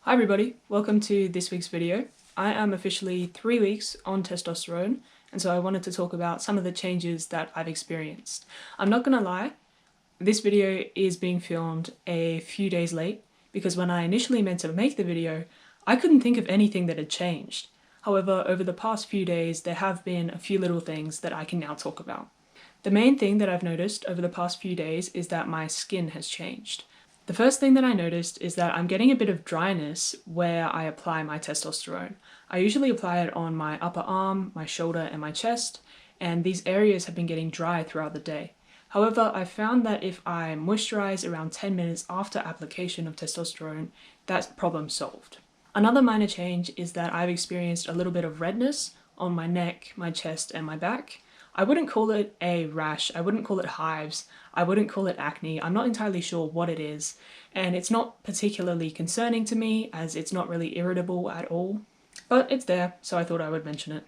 Hi everybody, welcome to this week's video. I am officially 3 weeks on testosterone, and so I wanted to talk about some of the changes that I've experienced. I'm not gonna lie, this video is being filmed a few days late because when I initially meant to make the video, I couldn't think of anything that had changed. However, over the past few days, there have been a few little things that I can now talk about. The main thing that I've noticed over the past few days is that my skin has changed. The first thing that I noticed is that I'm getting a bit of dryness where I apply my testosterone. I usually apply it on my upper arm, my shoulder, and my chest, and these areas have been getting dry throughout the day. However, I found that if I moisturize around 10 minutes after application of testosterone, that's problem solved. Another minor change is that I've experienced a little bit of redness on my neck, my chest, and my back. I wouldn't call it a rash, I wouldn't call it hives, I wouldn't call it acne, I'm not entirely sure what it is, and it's not particularly concerning to me as it's not really irritable at all, but it's there, so I thought I would mention it.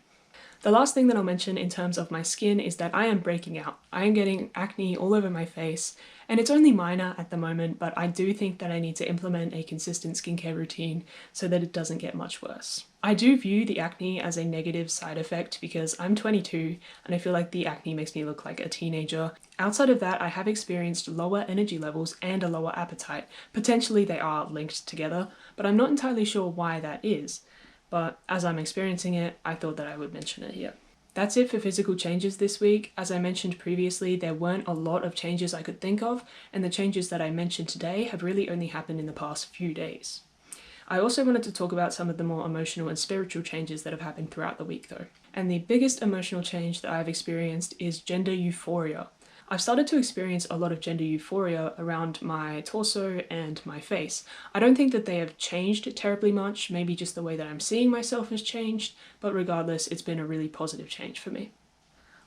The last thing that I'll mention in terms of my skin is that I am breaking out. I am getting acne all over my face, and it's only minor at the moment, but I do think that I need to implement a consistent skincare routine so that it doesn't get much worse. I do view the acne as a negative side effect because I'm 22 and I feel like the acne makes me look like a teenager. Outside of that, I have experienced lower energy levels and a lower appetite. Potentially they are linked together, but I'm not entirely sure why that is. But as I'm experiencing it, I thought that I would mention it here. That's it for physical changes this week. As I mentioned previously, there weren't a lot of changes I could think of, and the changes that I mentioned today have really only happened in the past few days. I also wanted to talk about some of the more emotional and spiritual changes that have happened throughout the week though. And the biggest emotional change that I've experienced is gender euphoria. I've started to experience a lot of gender euphoria around my torso and my face. I don't think that they have changed terribly much, maybe just the way that I'm seeing myself has changed, but regardless, it's been a really positive change for me.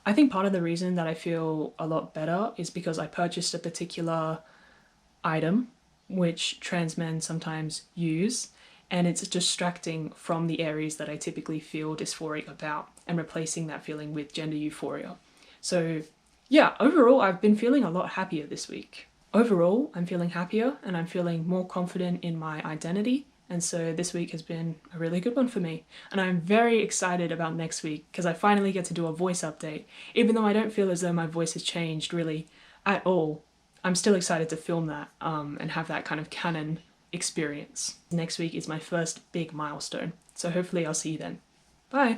I think part of the reason that I feel a lot better is because I purchased a particular item which trans men sometimes use, and it's distracting from the areas that I typically feel dysphoric about and replacing that feeling with gender euphoria. So yeah, overall I've been feeling a lot happier this week. Overall, I'm feeling happier and I'm feeling more confident in my identity, and so this week has been a really good one for me. And I'm very excited about next week because I finally get to do a voice update. Even though I don't feel as though my voice has changed really at all, I'm still excited to film that and have that kind of canon experience. Next week is my first big milestone, so hopefully I'll see you then. Bye!